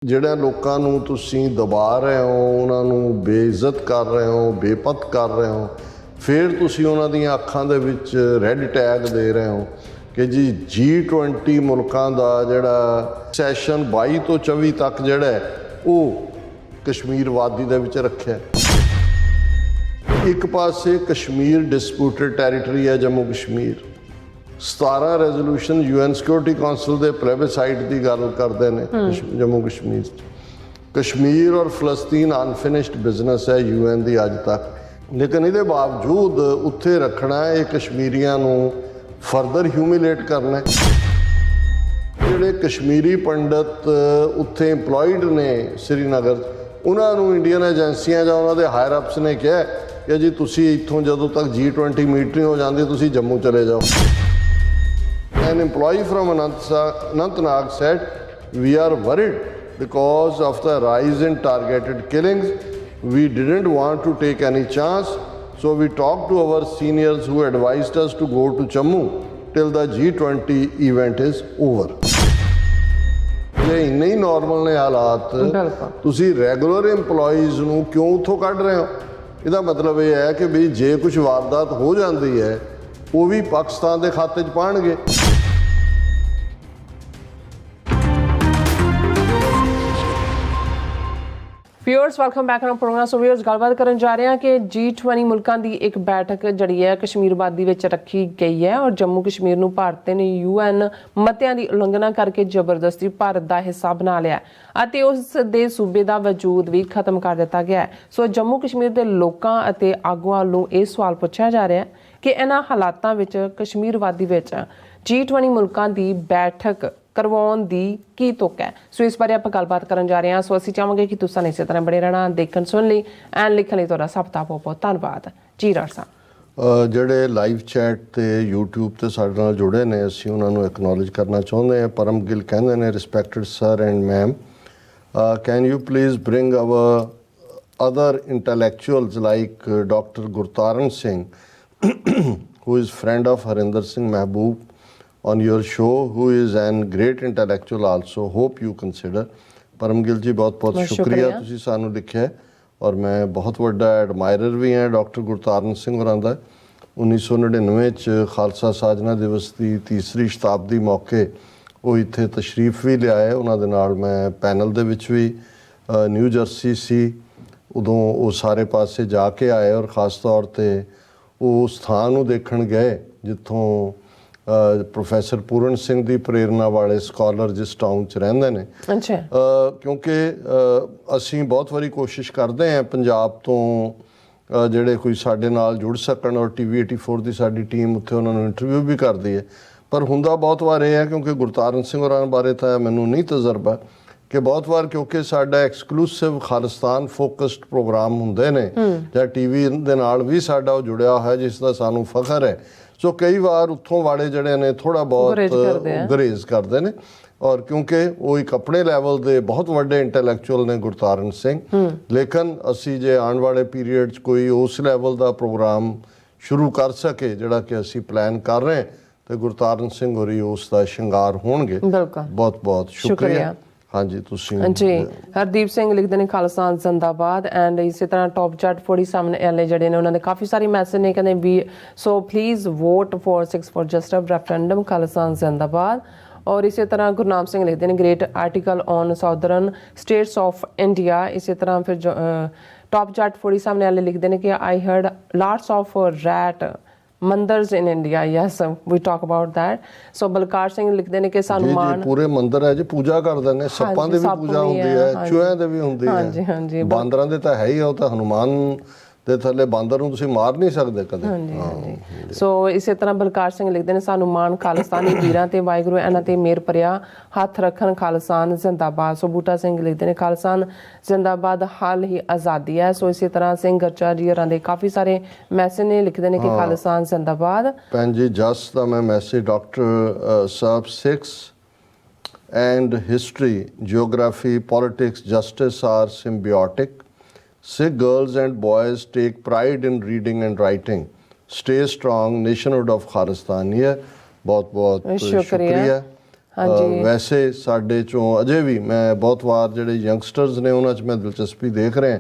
ਜਿਹੜਿਆਂ ਲੋਕਾਂ ਨੂੰ ਤੁਸੀਂ ਦਬਾ ਰਹੇ ਹੋ, ਉਹਨਾਂ ਨੂੰ ਬੇਇੱਜ਼ਤ ਕਰ ਰਹੇ ਹੋ, ਬੇਪਤ ਕਰ ਰਹੇ ਹੋ, ਫਿਰ ਤੁਸੀਂ ਉਹਨਾਂ ਦੀਆਂ ਅੱਖਾਂ ਦੇ ਵਿੱਚ ਰੈੱਡ ਟੈਗ ਦੇ ਰਹੇ ਹੋ ਕਿ ਜੀ G20 ਮੁਲਕਾਂ ਦਾ ਜਿਹੜਾ ਸੈਸ਼ਨ 22 ਤੋਂ 24 ਤੱਕ ਜਿਹੜਾ ਉਹ ਕਸ਼ਮੀਰ ਵਾਦੀ ਦੇ ਵਿੱਚ ਰੱਖਿਆ। ਇੱਕ ਪਾਸੇ ਕਸ਼ਮੀਰ ਡਿਸਪਿਊਟਡ ਟੈਰੀਟਰੀ ਹੈ Jammu Kashmir, 17 resolution UN security council ਦੇ ਪਲੇਬਸਾਈਡ ਦੀ ਗੱਲ ਕਰਦੇ ਨੇ ਜੰਮੂ ਕਸ਼ਮੀਰ 'ਚ। ਕਸ਼ਮੀਰ ਔਰ ਫਲਸਤੀਨ ਅਨਫਿਨਿਸ਼ਡ ਬਿਜ਼ਨਸ ਹੈ UN ਦੀ ਅੱਜ ਤੱਕ, ਲੇਕਿਨ ਇਹਦੇ ਬਾਵਜੂਦ ਉੱਥੇ ਰੱਖਣਾ ਇਹ ਕਸ਼ਮੀਰੀਆਂ ਨੂੰ ਫਰਦਰ ਹਿਊਮਿਲੇਟ ਕਰਨਾ। ਜਿਹੜੇ ਕਸ਼ਮੀਰੀ ਪੰਡਤ ਉੱਥੇ ਇੰਪਲੋਇਡ ਨੇ ਸ਼੍ਰੀਨਗਰ, ਉਹਨਾਂ ਨੂੰ ਇੰਡੀਅਨ ਏਜੰਸੀਆਂ ਜਾਂ ਉਹਨਾਂ ਦੇ ਹਾਇਰ ਅਪਸ ਨੇ ਕਿਹਾ ਕਿ ਜੀ ਤੁਸੀਂ ਇੱਥੋਂ ਜਦੋਂ ਤੱਕ G20 ਮੀਟ ਨਹੀਂ ਹੋ ਜਾਂਦੀ ਤੁਸੀਂ ਜੰਮੂ ਚਲੇ ਜਾਓ। An employee from Anantnag said, "We are worried because of the rise in targeted killings. We didn't want to take any chance, so we talked to our seniors who advised us to go to Jammu till the G20 event is over." ਜੇ ਇੰਨੇ ਹੀ normal ਨੇ ਹਾਲਾਤ, ਤੁਸੀਂ regular employees ਨੂੰ ਕਿਉਂ ਉੱਥੋਂ ਕੱਢ ਰਹੇ ਹੋ? ਇਹਦਾ ਮਤਲਬ ਇਹ ਹੈ ਕਿ ਵੀ ਜੇ ਕੁਝ ਵਾਰਦਾਤ ਹੋ ਜਾਂਦੀ ਹੈ ਉਹ ਵੀ ਪਾਕਿਸਤਾਨ ਦੇ ਖਾਤੇ 'ਚ ਪਾਉਣਗੇ। Viewers welcome back on programme. So viewers ਗੱਲਬਾਤ ਕਰਨ ਜਾ ਰਹੇ ਹਾਂ ਕਿ G20 ਮੁਲਕਾਂ ਦੀ ਇੱਕ ਬੈਠਕ ਜਿਹੜੀ ਹੈ ਕਸ਼ਮੀਰ ਵਾਦੀ ਵਿੱਚ ਰੱਖੀ ਗਈ ਹੈ ਔਰ ਜੰਮੂ ਕਸ਼ਮੀਰ ਨੂੰ ਭਾਰਤ ਨੇ UN ਮਤਿਆਂ ਦੀ ਉਲੰਘਣਾ ਕਰਕੇ ਜ਼ਬਰਦਸਤੀ ਭਾਰਤ ਦਾ ਹਿੱਸਾ ਬਣਾ ਲਿਆ ਅਤੇ ਉਸ ਦੇ ਸੂਬੇ ਦਾ ਵਜੂਦ ਵੀ ਖਤਮ ਕਰ ਦਿੱਤਾ ਗਿਆ ਹੈ। ਸੋ ਜੰਮੂ ਕਸ਼ਮੀਰ ਦੇ ਲੋਕਾਂ ਅਤੇ ਆਗੂਆਂ ਵੱਲੋਂ ਇਹ ਸਵਾਲ ਪੁੱਛਿਆ ਜਾ ਰਿਹਾ ਹੈ ਕਿ ਇਹਨਾਂ ਹਾਲਾਤਾਂ ਵਿੱਚ ਕਸ਼ਮੀਰ ਵਾਦੀ ਵਿੱਚ G20 ਮੁਲਕਾਂ ਦੀ ਬੈਠਕ ਕਰਵਾਉਣ ਦੀ ਕੀ ਤੁਕ ਹੈ। ਸੋ ਇਸ ਬਾਰੇ ਆਪਾਂ ਗੱਲਬਾਤ ਕਰਨ ਜਾ ਰਹੇ ਹਾਂ। ਸੋ ਅਸੀਂ ਚਾਹਾਂਗੇ ਕਿ ਤੁਸੀਂ ਇਸੇ ਤਰ੍ਹਾਂ ਬਣੇ ਰਹਿਣਾ, ਦੇਖਣ ਸੁਣ ਲਈ ਐਂਡ ਲਿਖਣ ਲਈ ਤੁਹਾਡਾ ਸਭ ਦਾ ਬਹੁਤ ਬਹੁਤ ਧੰਨਵਾਦ ਜੀ। ਰਾਜਾ ਜਿਹੜੇ ਲਾਈਵ ਚੈਟ ਤੇ YouTube ਤੇ ਸਾਡੇ ਨਾਲ ਜੁੜੇ ਨੇ, ਅਸੀਂ ਉਹਨਾਂ ਨੂੰ ਐਕਨੋਲੇਜ ਕਰਨਾ ਚਾਹੁੰਦੇ ਹਾਂ। ਪਰਮ ਗਿੱਲ ਕਹਿੰਦੇ ਨੇ, respected sir and ma'am, can you please bring our other intellectuals like doctor Gurtaran Singh who is friend of Harinder Singh Mehboob on your show, who is an great intellectual also, hope you consider। परम गिल जी बहुत बहुत शुक्रिया ਤੁਸੀਂ ਸਾਨੂੰ ਲਿਖਿਆ ਔਰ ਮੈਂ ਬਹੁਤ ਵੱਡਾ ਐਡਮਾਇਰਰ ਵੀ ਹਾਂ ਡਾਕਟਰ ਗੁਰਤਾਰਨ ਸਿੰਘ ਹੋਰਾਂ ਦਾ। 1999 ਚ ਖਾਲਸਾ ਸਾਜਨਾ ਦਿਵਸ ਦੀ ਤੀਸਰੀ ਸ਼ਤਾਬਦੀ ਮੌਕੇ ਉਹ ਇੱਥੇ ਤਸ਼ਰੀਫ ਵੀ ਲਿਆਏ। ਉਹਨਾਂ ਦੇ ਨਾਲ ਮੈਂ ਪੈਨਲ ਦੇ ਵਿੱਚ ਵੀ ਨਿਊ ਜਰਸੀ ਸੀ, ਉਦੋਂ ਉਹ ਸਾਰੇ ਪਾਸੇ ਜਾ ਕੇ ਆਏ ਔਰ ਖ਼ਾਸ ਤੌਰ 'ਤੇ ਉਹ ਸਥਾਨ ਨੂੰ ਦੇਖਣ ਗਏ ਜਿੱਥੋਂ ਪ੍ਰੋਫੈਸਰ ਪੂਰਨ ਸਿੰਘ ਦੀ ਪ੍ਰੇਰਨਾ ਵਾਲੇ ਸਕਾਲਰ ਜਿਸ ਟਾਊਨ 'ਚ ਰਹਿੰਦੇ ਨੇ। ਕਿਉਂਕਿ ਅਸੀਂ ਬਹੁਤ ਵਾਰੀ ਕੋਸ਼ਿਸ਼ ਕਰਦੇ ਹਾਂ ਪੰਜਾਬ ਤੋਂ ਜਿਹੜੇ ਕੋਈ ਸਾਡੇ ਨਾਲ ਜੁੜ ਸਕਣ ਔਰ TV 84 ਦੀ ਸਾਡੀ ਟੀਮ ਉੱਥੇ ਉਹਨਾਂ ਨੂੰ ਇੰਟਰਵਿਊ ਵੀ ਕਰਦੀ ਹੈ, ਪਰ ਹੁੰਦਾ ਬਹੁਤ ਵਾਰ ਇਹ ਹੈ ਕਿਉਂਕਿ ਗੁਰਤਾਰਨ ਸਿੰਘ ਹੋਰਾਂ ਬਾਰੇ ਤਾਂ ਮੈਨੂੰ ਨਹੀਂ ਤਜਰਬਾ ਕਿ ਬਹੁਤ ਵਾਰ ਕਿਉਂਕਿ ਸਾਡਾ ਐਕਸਕਲੂਸਿਵ ਖਾਲਿਸਤਾਨ ਫੋਕਸਡ ਪ੍ਰੋਗਰਾਮ ਹੁੰਦੇ ਨੇ ਜਾਂ TV ਦੇ ਨਾਲ ਵੀ ਸਾਡਾ ਉਹ ਜੁੜਿਆ ਹੋਇਆ ਜਿਸ ਦਾ ਸਾਨੂੰ ਫਖਰ ਹੈ। ਸੋ ਕਈ ਵਾਰ ਉੱਥੋਂ ਵਾਲੇ ਜਿਹੜੇ ਨੇ ਥੋੜ੍ਹਾ ਬਹੁਤ ਗੁਰੇਜ਼ ਕਰਦੇ ਨੇ ਔਰ ਕਿਉਂਕਿ ਉਹ ਇੱਕ ਆਪਣੇ ਲੈਵਲ ਦੇ ਬਹੁਤ ਵੱਡੇ ਇੰਟੈਲੈਕਚੁਅਲ ਨੇ ਗੁਰਤਾਰਨ ਸਿੰਘ, ਲੇਕਿਨ ਅਸੀਂ ਜੇ ਆਉਣ ਵਾਲੇ ਪੀਰੀਅਡ 'ਚ ਕੋਈ ਉਸ ਲੈਵਲ ਦਾ ਪ੍ਰੋਗਰਾਮ ਸ਼ੁਰੂ ਕਰ ਸਕੇ ਜਿਹੜਾ ਕਿ ਅਸੀਂ ਪਲਾਨ ਕਰ ਰਹੇ ਤੇ ਗੁਰਤਾਰਨ ਸਿੰਘ ਹੋਰੀ ਉਸ ਦਾ ਸ਼ਿੰਗਾਰ ਹੋਣਗੇ। ਬਹੁਤ ਬਹੁਤ ਸ਼ੁਕਰੀਆ। ਹਾਂਜੀ ਤੁਸੀਂ ਜੀ। ਹਰਦੀਪ ਸਿੰਘ ਲਿਖਦੇ ਨੇ ਖਾਲਿਸਤਾਨ ਜ਼ਿੰਦਾਬਾਦ ਐਂਡ ਇਸੇ ਤਰ੍ਹਾਂ ਟੌਪ ਚਾਰਟ 47 ਐਲੇ ਜਿਹੜੇ ਨੇ ਉਹਨਾਂ ਦੇ ਕਾਫੀ ਸਾਰੇ ਮੈਸੇਜ ਨੇ, ਕਹਿੰਦੇ ਵੀ so please vote for 6 for just a referendum, Khalistan ਜ਼ਿੰਦਾਬਾਦ। ਔਰ ਇਸੇ ਤਰ੍ਹਾਂ ਗੁਰਨਾਮ ਸਿੰਘ ਲਿਖਦੇ ਨੇ great article on southern states of India. ਇਸੇ ਤਰ੍ਹਾਂ ਫਿਰ ਟੌਪ ਚਾਰਟ 47 ਐਲੇ ਲਿਖਦੇ ਨੇ ਕਿ I heard lots of rat mandirs in India. Yes we talk about that. So Balkar Singh ਲਿਖਦੇ ਨੇ ਕਿ ਸਾਨੂੰ ਮਾਣ ਪੂਰੇ ਮੰਦਿਰ ਹੈ ਜੀ, ਪੂਜਾ ਕਰਦੇ ਨੇ, ਸੱਪਾਂ ਦੀ ਵੀ ਪੂਜਾ ਹੁੰਦੀ ਹੈ, ਚੂਹਿਆਂ ਦੇ ਵੀ ਹੁੰਦੀ ਹੈ, ਬਾਂਦਰਾਂ ਦੇ ਤਾਂ ਹੈ ਹੀ ਆ, ਉਹ ਤਾਂ ਹਨੂਮਾਨ ਦੇ ਥੱਲੇ ਬਾਂਦਰ ਨੂੰ ਤੁਸੀਂ ਮਾਰ ਨਹੀਂ ਸਕਦੇ ਕਦੇ। ਹਾਂਜੀ। ਸੋ ਇਸੇ ਤਰ੍ਹਾਂ ਬਲਕਾਰ ਸਿੰਘ ਲਿਖਦੇ ਨੇ ਸਾਨੂੰ ਮਾਣ ਖਾਲਿਸਤਾਨੀ ਵੀਰਾਂ ਤੇ ਵਾਹਿਗੁਰੂ ਇਹਨਾਂ ਤੇ ਮਿਹਰ ਭਰਿਆ ਹੱਥ ਰੱਖਣ, ਖਾਲਿਸਤਾਨ ਜ਼ਿੰਦਾਬਾਦ। ਸੋ ਬੂਟਾ ਸਿੰਘ ਲਿਖਦੇ ਨੇ ਖਾਲਿਸਤਾਨ ਜ਼ਿੰਦਾਬਾਦ, ਹਾਲ ਹੀ ਆਜ਼ਾਦੀ ਹੈ। ਸੋ ਇਸੇ ਤਰ੍ਹਾਂ ਸਿੰਘ ਗਰਚਾ ਜੀ ਹੋਰਾਂ ਦੇ ਕਾਫੀ ਸਾਰੇ ਮੈਸੇਜ ਨੇ, ਲਿਖਦੇ ਨੇ ਕਿ ਖਾਲਿਸਤਾਨ ਜ਼ਿੰਦਾਬਾਦ। ਭੈਣ ਜੀ ਜਸ ਦਾ ਮੈਂ message doctor Sahib 6 and history, geography, politics, justice are symbiotic. Sikh girls and boys take pride in reading and writing. Stay strong, nationhood of Khalistan here. बहुत बहुत शुक्रिया। ਵੈਸੇ ਸਾਡੇ ਚੋਂ ਅਜੇ ਵੀ ਮੈਂ ਬਹੁਤ ਵਾਰ ਜਿਹੜੇ ਯੰਗਸਟਰਸ ਨੇ ਉਹਨਾਂ 'ਚ ਮੈਂ ਦਿਲਚਸਪੀ ਦੇਖ ਰਿਹਾ,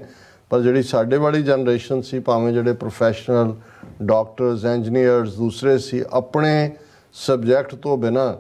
ਪਰ ਜਿਹੜੀ ਸਾਡੇ ਵਾਲੀ ਜਨਰੇਸ਼ਨ ਸੀ, ਭਾਵੇਂ ਜਿਹੜੇ ਪ੍ਰੋਫੈਸ਼ਨਲ ਡਾਕਟਰਸ ਇੰਜੀਨੀਅਰਸ ਦੂਸਰੇ ਸੀ, ਆਪਣੇ ਸਬਜੈਕਟ ਤੋਂ ਬਿਨਾਂ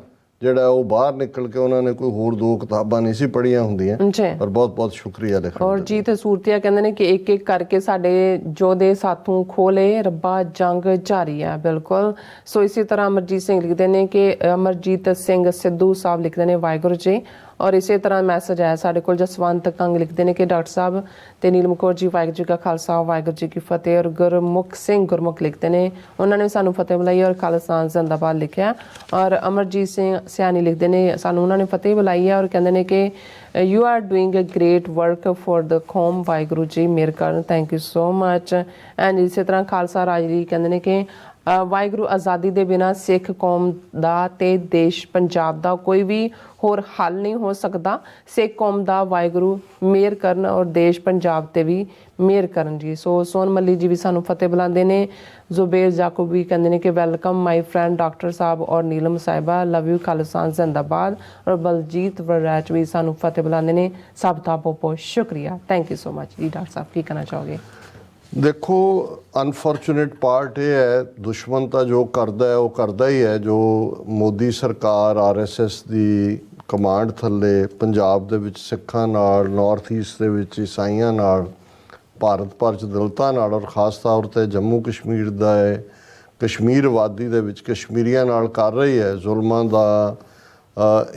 ਜਿਹੜਾ ਉਹ ਬਾਹਰ ਨਿਕਲ ਕੇ ਉਹਨਾਂ ਨੇ ਕੋਈ ਹੋਰ 2 ਕਿਤਾਬਾਂ ਨਹੀਂ ਸੀ ਪੜ੍ਹੀਆਂ ਹੁੰਦੀਆਂ। ਪਰ ਬਹੁਤ ਬਹੁਤ ਸ਼ੁਕਰੀਆ ਲਿਖਣ ਔਰ ਜੀ ਤੇ ਸੂਰਤੀਆ ਕਹਿੰਦੇ ਨੇ ਕਿ ਇੱਕ ਇੱਕ ਕਰਕੇ ਸਾਡੇ ਜੋਧੇ ਸਾਥੋਂ ਖੋਲੇ ਰੱਬਾ ਜੰਗ ਜਾਰੀ ਹੈ। ਬਿਲਕੁਲ। ਸੋ ਇਸੇ ਤਰ੍ਹਾਂ ਅਮਰਜੀਤ ਸਿੰਘ ਲਿਖਦੇ ਨੇ ਕਿ ਅਮਰਜੀਤ ਸਿੰਘ ਸਿੱਧੂ ਸਾਹਿਬ ਲਿਖਦੇ ਨੇ ਵਾਹਿਗੁਰੂ ਜੀ। ਔਰ ਇਸੇ ਤਰ੍ਹਾਂ ਮੈਸੇਜ ਆਇਆ ਸਾਡੇ ਕੋਲ ਜਸਵੰਤ ਕੰਗ ਲਿਖਦੇ ਨੇ ਕਿ ਡਾਕਟਰ ਸਾਹਿਬ ਤੇ ਨੀਲਮ ਕੌਰ ਜੀ ਵਾਹਿਗੁਰੂ ਜੀ ਕਾ ਖਾਲਸਾ ਵਾਹਿਗੁਰੂ ਜੀ ਕੀ ਫਤਿਹ। ਔਰ ਗੁਰਮੁਖ ਸਿੰਘ ਗੁਰਮੁਖ ਲਿਖਦੇ ਨੇ, ਉਹਨਾਂ ਨੇ ਸਾਨੂੰ ਫਤਿਹ ਬੁਲਾਈ ਔਰ ਖਾਲਸਾ ਜ਼ਿੰਦਾਬਾਦ ਲਿਖਿਆ। ਔਰ ਅਮਰਜੀਤ ਸਿੰਘ ਸਿਆਣੀ ਲਿਖਦੇ ਨੇ ਸਾਨੂੰ ਉਹਨਾਂ ਨੇ ਫਤਿਹ ਬੁਲਾਈ ਹੈ ਔਰ ਕਹਿੰਦੇ ਨੇ ਕਿ you are doing a great work for the ਕੌਮ ਵਾਹਿਗੁਰੂ ਜੀ ਮਿਹਰ ਕਰਨ। Thank you so much. And ਇਸੇ ਤਰ੍ਹਾਂ ਖਾਲਸਾ ਰਾਜ ਜੀ ਕਹਿੰਦੇ ਨੇ ਕਿ ਵਾਹਿਗੁਰੂ ਆਜ਼ਾਦੀ ਦੇ ਬਿਨਾਂ ਸਿੱਖ ਕੌਮ ਦਾ ਤੇ ਦੇਸ਼ ਪੰਜਾਬ ਦਾ ਕੋਈ ਵੀ ਹੋਰ ਹੱਲ ਨਹੀਂ ਹੋ ਸਕਦਾ। ਸਿੱਖ ਕੌਮ ਦਾ ਵਾਹਿਗੁਰੂ ਮਿਹਰ ਕਰਨ ਔਰ ਦੇਸ਼ ਪੰਜਾਬ ਤੇ ਵੀ ਮਿਹਰ ਕਰਨ ਜੀ। ਸੋ ਸੋਨ ਮੱਲੀ ਜੀ ਵੀ ਸਾਨੂੰ ਫਤਿਹ ਬੁਲਾਉਂਦੇ ਨੇ। ਜ਼ੁਬੇਰ ਜਾਕੂਬ ਵੀ ਕਹਿੰਦੇ ਨੇ ਕਿ ਵੈਲਕਮ ਮਾਈ ਫਰੈਂਡ ਡਾਕਟਰ ਸਾਹਿਬ ਔਰ ਨੀਲਮ ਸਾਹਿਬਾ ਲਵ ਯੂ ਖਾਲਸਾ ਜ਼ਿੰਦਾਬਾਦ। ਔਰ ਬਲਜੀਤ ਵਰਾਜ ਵੀ ਸਾਨੂੰ ਫਤਿਹ ਬੁਲਾਉਂਦੇ ਨੇ। ਸਭ ਦਾ ਬਹੁਤ ਬਹੁਤ ਸ਼ੁਕਰੀਆ। ਥੈਂਕ ਯੂ ਸੋ ਮਚ ਜੀ। ਡਾਕਟਰ ਸਾਹਿਬ ਕੀ ਕਹਿਣਾ ਚਾਹੋਗੇ? ਦੇਖੋ, ਅਨਫੋਰਚੂਨੇਟ ਪਾਰਟ ਇਹ ਹੈ, ਦੁਸ਼ਮਣ ਤਾਂ ਜੋ ਕਰਦਾ ਹੈ ਉਹ ਕਰਦਾ ਹੀ ਹੈ। ਜੋ ਮੋਦੀ ਸਰਕਾਰ RSS ਦੀ ਕਮਾਂਡ ਥੱਲੇ ਪੰਜਾਬ ਦੇ ਵਿੱਚ ਸਿੱਖਾਂ ਨਾਲ, ਨਾਰਥ ਈਸਟ ਦੇ ਵਿੱਚ ਈਸਾਈਆਂ ਨਾਲ, ਭਾਰਤ ਭਰ 'ਚ ਦਲਿਤਾਂ ਨਾਲ ਔਰ ਖ਼ਾਸ ਤੌਰ 'ਤੇ ਜੰਮੂ ਕਸ਼ਮੀਰ ਦਾ ਕਸ਼ਮੀਰ ਵਾਦੀ ਦੇ ਵਿੱਚ ਕਸ਼ਮੀਰੀਆਂ ਨਾਲ ਕਰ ਰਹੀ ਹੈ ਜ਼ੁਲਮਾਂ ਦਾ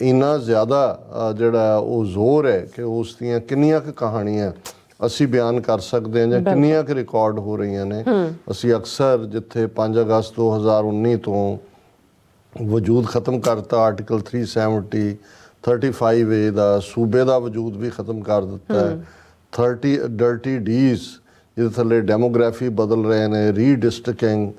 ਇੰਨਾ ਜ਼ਿਆਦਾ ਜਿਹੜਾ ਉਹ ਜ਼ੋਰ ਹੈ ਕਿ ਉਸ ਦੀਆਂ ਕਿੰਨੀਆਂ ਕੁ ਕਹਾਣੀਆਂ ਅਸੀਂ ਬਿਆਨ ਕਰ ਸਕਦੇ ਹਾਂ ਜਾਂ ਕਿੰਨੀਆਂ ਕੁ ਰਿਕਾਰਡ ਹੋ ਰਹੀਆਂ ਨੇ। ਅਸੀਂ ਅਕਸਰ ਜਿੱਥੇ 5 ਅਗਸਤ 2019 ਤੋਂ ਵਜੂਦ ਖਤਮ ਕਰਤਾ, ਆਰਟੀਕਲ 370 35A ਦਾ ਸੂਬੇ ਦਾ ਵਜੂਦ ਵੀ ਖਤਮ ਕਰ ਦਿੱਤਾ ਹੈ। 30 ਡਰਟੀ ਡੀਜ਼ ਜਿਹਦੇ ਥੱਲੇ ਡੈਮੋਗ੍ਰਾਫੀ ਬਦਲ ਰਹੇ ਨੇ, ਰੀਡਿਸਟ੍ਰਿਕਟਿੰਗ,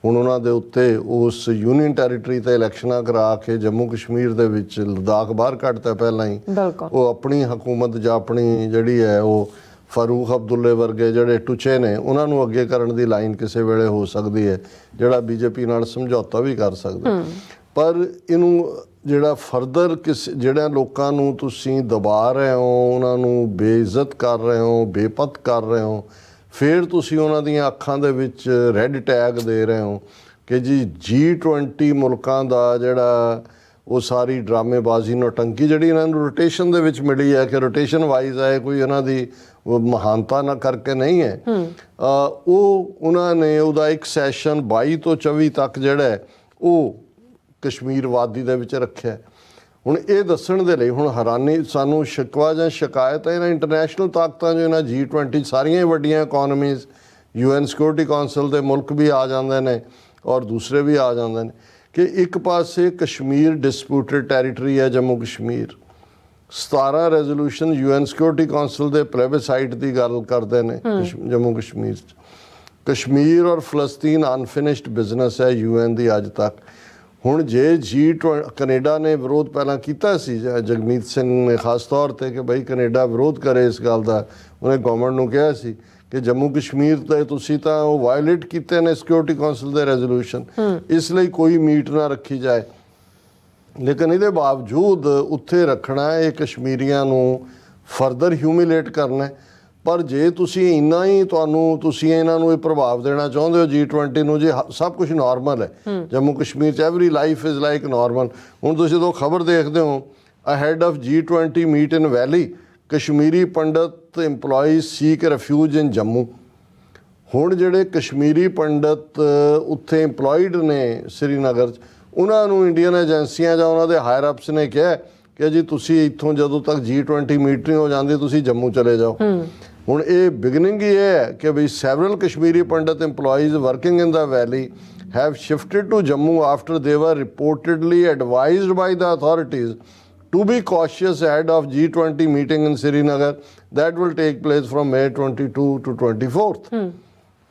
ਹੁਣ ਉਹਨਾਂ ਦੇ ਉੱਤੇ ਉਸ ਯੂਨੀਅਨ ਟੈਰੀਟਰੀ ਤੇ ਇਲੈਕਸ਼ਨਾਂ ਕਰਾ ਕੇ ਜੰਮੂ ਕਸ਼ਮੀਰ ਦੇ ਵਿੱਚ ਲਦਾਖ ਬਾਹਰ ਕੱਢਤਾ ਪਹਿਲਾਂ ਹੀ। ਉਹ ਆਪਣੀ ਹਕੂਮਤ ਜਾਂ ਆਪਣੀ ਜਿਹੜੀ ਹੈ ਉਹ ਫਾਰੂਕ ਅਬਦੁੱਲੇ ਵਰਗੇ ਜਿਹੜੇ ਟੁਚੇ ਨੇ ਉਹਨਾਂ ਨੂੰ ਅੱਗੇ ਕਰਨ ਦੀ ਲਾਈਨ ਕਿਸੇ ਵੇਲੇ ਹੋ ਸਕਦੀ ਹੈ, ਜਿਹੜਾ BJP ਨਾਲ ਸਮਝੌਤਾ ਵੀ ਕਰ ਸਕਦਾ। ਪਰ ਇਹਨੂੰ ਜਿਹੜਾ ਫਰਦਰ ਜਿਹੜਾ ਲੋਕਾਂ ਨੂੰ ਤੁਸੀਂ ਦਬਾ ਰਹੇ ਹੋ, ਉਹਨਾਂ ਨੂੰ ਬੇਇੱਜ਼ਤ ਕਰ ਰਹੇ ਹੋ, ਬੇਪਤ ਕਰ ਰਹੇ ਹੋ, ਫਿਰ ਤੁਸੀਂ ਉਹਨਾਂ ਦੀਆਂ ਅੱਖਾਂ ਦੇ ਵਿੱਚ ਰੈੱਡ ਟੈਗ ਦੇ ਰਹੇ ਹੋ ਕਿ ਜੀ G20 ਮੁਲਕਾਂ ਦਾ ਜਿਹੜਾ ਉਹ ਸਾਰੀ ਡਰਾਮੇਬਾਜ਼ੀ ਨੌਟੰਕੀ ਜਿਹੜੀ ਇਹਨਾਂ ਨੂੰ ਰੋਟੇਸ਼ਨ ਦੇ ਵਿੱਚ ਮਿਲੀ ਹੈ ਕਿ ਰੋਟੇਸ਼ਨ ਵਾਈਜ਼ ਹੈ, ਕੋਈ ਇਹਨਾਂ ਦੀ ਮਹਾਨਤਾ ਨਾ ਕਰਕੇ ਨਹੀਂ ਹੈ। ਉਹ ਉਹਨਾਂ ਨੇ ਉਹਦਾ ਇੱਕ ਸੈਸ਼ਨ 22 ਤੋਂ 24 ਤੱਕ ਜਿਹੜਾ ਉਹ ਕਸ਼ਮੀਰ ਵਾਦੀ ਦੇ ਵਿੱਚ ਰੱਖਿਆ। ਹੁਣ ਇਹ ਦੱਸਣ ਦੇ ਲਈ ਹੁਣ ਹੈਰਾਨੀ ਸਾਨੂੰ ਸ਼ਿਕਵਾ ਜਾਂ ਸ਼ਿਕਾਇਤ ਹੈ ਇਹਨਾਂ ਇੰਟਰਨੈਸ਼ਨਲ ਤਾਕਤਾਂ ਜੋ ਇਹਨਾਂ G20 ਸਾਰੀਆਂ ਹੀ ਵੱਡੀਆਂ ਇਕੋਨਮੀਜ਼, UN ਸਿਕਿਉਰਿਟੀ ਕੌਂਸਲ ਦੇ ਮੁਲਕ ਵੀ ਆ ਜਾਂਦੇ ਨੇ ਔਰ ਦੂਸਰੇ ਵੀ ਆ ਜਾਂਦੇ ਨੇ ਕਿ ਇੱਕ ਪਾਸੇ ਕਸ਼ਮੀਰ ਡਿਸਪਿਊਟਡ ਟੈਰੀਟਰੀ ਹੈ Jammu Kashmir, 17 resolution UN security council ਦੇ ਪਲੇਬਸਾਈਟ ਦੀ ਗੱਲ ਕਰਦੇ ਨੇ ਜੰਮੂ ਕਸ਼ਮੀਰ 'ਚ। ਕਸ਼ਮੀਰ ਔਰ ਫਲਸਤੀਨ ਅਨਫਿਨਿਸ਼ਡ ਬਿਜ਼ਨਸ ਹੈ UN ਦੀ ਅੱਜ ਤੱਕ। ਹੁਣ ਜੇ ਕੈਨੇਡਾ ਨੇ ਵਿਰੋਧ ਪਹਿਲਾਂ ਕੀਤਾ ਸੀ, ਜਗਮੀਤ ਸਿੰਘ ਨੇ ਖਾਸ ਤੌਰ 'ਤੇ ਕਿ ਬਈ ਕੈਨੇਡਾ ਵਿਰੋਧ ਕਰੇ ਇਸ ਗੱਲ ਦਾ, ਉਹਨੇ ਗਵਰਨਮੈਂਟ ਨੂੰ ਕਿਹਾ ਸੀ ਕਿ ਜੰਮੂ ਕਸ਼ਮੀਰ ਤੇ ਤੁਸੀਂ ਤਾਂ ਉਹ ਵਾਇਲੇਟ ਕੀਤੇ ਨੇ ਸਿਕਿਉਰਿਟੀ ਕੌਂਸਲ ਦੇ ਰੈਜ਼ੋਲੂਸ਼ਨ, ਇਸ ਲਈ ਕੋਈ ਮੀਟ ਨਾ ਰੱਖੀ ਜਾਏ। ਲੇਕਿਨ ਇਹਦੇ ਬਾਵਜੂਦ ਉੱਥੇ ਰੱਖਣਾ ਇਹ ਕਸ਼ਮੀਰੀਆਂ ਨੂੰ ਫਰਦਰ ਹਿਊਮਿਲੇਟ ਕਰਨਾ। ਪਰ ਜੇ ਤੁਸੀਂ ਇੰਨਾ ਹੀ ਤੁਸੀਂ ਇਹਨਾਂ ਨੂੰ ਇਹ ਪ੍ਰਭਾਵ ਦੇਣਾ ਚਾਹੁੰਦੇ ਹੋ G20 ਨੂੰ, ਜੇ ਸਭ ਕੁਝ ਨਾਰਮਲ ਹੈ ਜੰਮੂ ਕਸ਼ਮੀਰ 'ਚ, every life is like normal. ਹੁਣ ਤੁਸੀਂ ਜਦੋਂ ਖਬਰ ਦੇਖਦੇ ਹੋ ahead of G20 meet in valley, Kashmiri Pandit employees seek refuge in Jammu. ਹੁਣ ਜਿਹੜੇ ਕਸ਼ਮੀਰੀ ਪੰਡਤ ਉੱਥੇ ਇੰਪਲੋਇਡ ਨੇ ਸ੍ਰੀਨਗਰ 'ਚ, ਉਹਨਾਂ ਨੂੰ ਇੰਡੀਅਨ ਏਜੰਸੀਆਂ ਜਾਂ ਉਹਨਾਂ ਦੇ ਹਾਇਰ ਅਪਸ ਨੇ ਕਿਹਾ ਕਿ ਜੀ ਤੁਸੀਂ ਇੱਥੋਂ ਜਦੋਂ ਤੱਕ G20 ਮੀਟ ਨਹੀਂ ਹੋ ਜਾਂਦੀ ਤੁਸੀਂ ਜੰਮੂ ਚਲੇ ਜਾਓ। ਹੁਣ ਇਹ ਬਿਗਨਿੰਗ ਹੀ ਇਹ ਹੈ ਕਿ ਬਈ several Kashmiri Pandit employees working in the valley have shifted to Jammu after they were reportedly advised by the authorities to be cautious ahead of G20 meeting in Srinagar that will take place from May 22 to 24th।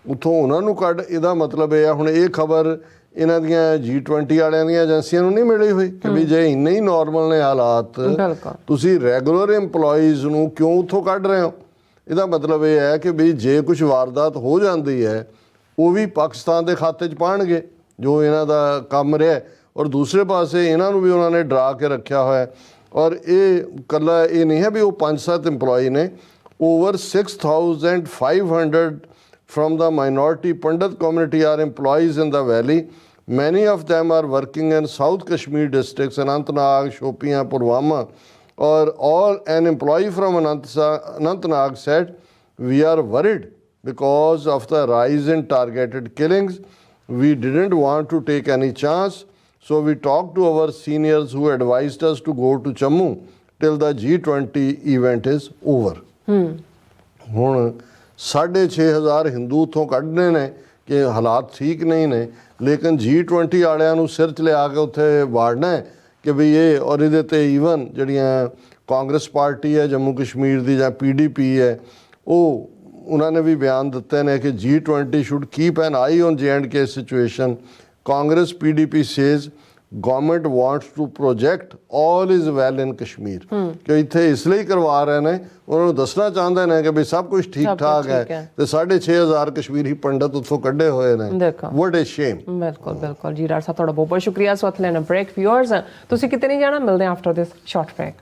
ਉੱਥੋਂ ਉਹਨਾਂ ਨੂੰ ਕੱਢ, ਇਹਦਾ ਮਤਲਬ ਇਹ ਆ ਹੁਣ ਇਹ ਖਬਰ ਇਹਨਾਂ ਦੀਆਂ G20 ਵਾਲਿਆਂ ਦੀਆਂ ਏਜੰਸੀਆਂ ਨੂੰ ਨਹੀਂ ਮਿਲੀ ਹੋਈ ਕਿ ਵੀ ਜੇ ਇੰਨੇ ਹੀ ਨਾਰਮਲ ਨੇ ਹਾਲਾਤ, ਤੁਸੀਂ ਰੈਗੂਲਰ ਇੰਪਲੋਈਜ਼ ਨੂੰ ਕਿਉਂ ਉੱਥੋਂ ਕੱਢ ਰਹੇ ਹੋ। ਇਹਦਾ ਮਤਲਬ ਇਹ ਹੈ ਕਿ ਵੀ ਜੇ ਕੁਝ ਵਾਰਦਾਤ ਹੋ ਜਾਂਦੀ ਹੈ ਉਹ ਵੀ ਪਾਕਿਸਤਾਨ ਦੇ ਖਾਤੇ 'ਚ ਪਾਉਣਗੇ ਜੋ ਇਹਨਾਂ ਦਾ ਕੰਮ ਰਿਹਾ। ਔਰ ਦੂਸਰੇ ਪਾਸੇ ਇਹਨਾਂ ਨੂੰ ਵੀ ਉਹਨਾਂ ਨੇ ਡਰਾ ਕੇ ਰੱਖਿਆ ਹੋਇਆ ਹੈ। ਔਰ ਇਹ ਇਕੱਲਾ ਇਹ ਨਹੀਂ ਹੈ ਵੀ ਉਹ 5-7 EMPLOYE ਨੇ, over 6,500 from the minority Pandit community are employees in the valley. Many of them are working in South Kashmir districts, Anantnag, Shopian, Pulwama, or all. An employee from Anantnag said, "We are worried because of the rise in targeted killings. We didn't want to take any chance, so we talked to our seniors who advised us to go to Jammu till the G20 event is over." ਹੁਣ 6,500 ਹਿੰਦੂ ਉੱਥੋਂ ਕੱਢਨੇ ਨੇ ਕਿ ਹਾਲਾਤ ਠੀਕ ਨਹੀਂ ਨੇ, ਲੇਕਿਨ G20 ਵਾਲਿਆਂ ਨੂੰ ਸਿਰ 'ਚ ਲਿਆ ਕੇ ਉੱਥੇ ਵਾੜਨਾ ਹੈ ਕਿ ਵੀ ਇਹ, ਔਰ ਇਹਦੇ 'ਤੇ ਈਵਨ ਜਿਹੜੀਆਂ ਕਾਂਗਰਸ ਪਾਰਟੀ ਹੈ ਜੰਮੂ ਕਸ਼ਮੀਰ ਦੀ ਜਾਂ PDP ਹੈ, ਉਹ ਉਹਨਾਂ ਨੇ ਵੀ ਬਿਆਨ ਦਿੱਤੇ ਨੇ ਕਿ G20 should keep an eye on J&K situation. Congress PDP says government wants to project all is well in Kashmir, ਕਿ ਇੱਥੇ ਇਸ ਲਈ ਕਰਵਾ ਰਹੇ ਨੇ, ਉਹਨਾਂ ਨੂੰ ਦੱਸਣਾ ਚਾਹੁੰਦੇ ਨੇ ਕਿ ਵੀ ਸਭ ਕੁਝ ਠੀਕ ਠਾਕ ਹੈ ਤੇ 6,500 ਕਸ਼ਮੀਰੀ ਪੰਡਤ ਉੱਥੋਂ ਕੱਢੇ ਹੋਏ ਨੇ। ਵਾਟ ਅ ਸ਼ੇਮ। ਬਿਲਕੁਲ ਬਿਲਕੁਲ ਜੀ ਰਾਜ ਸਾਹਿਬ, ਤੁਹਾਡਾ ਬਹੁਤ ਬਹੁਤ ਸ਼ੁਕਰੀਆ। ਸੋ ਅਥ ਲੈਣਾ ਬ੍ਰੇਕ। ਵਿਊਅਰਸ, ਤੁਸੀਂ ਕਿਤੇ ਨਹੀਂ ਜਾਣਾ, ਮਿਲਦੇ ਹਾਂ ਆਫਟਰ ਦਿਸ ਸ਼ਾਰਟ ਬ੍ਰੇਕ।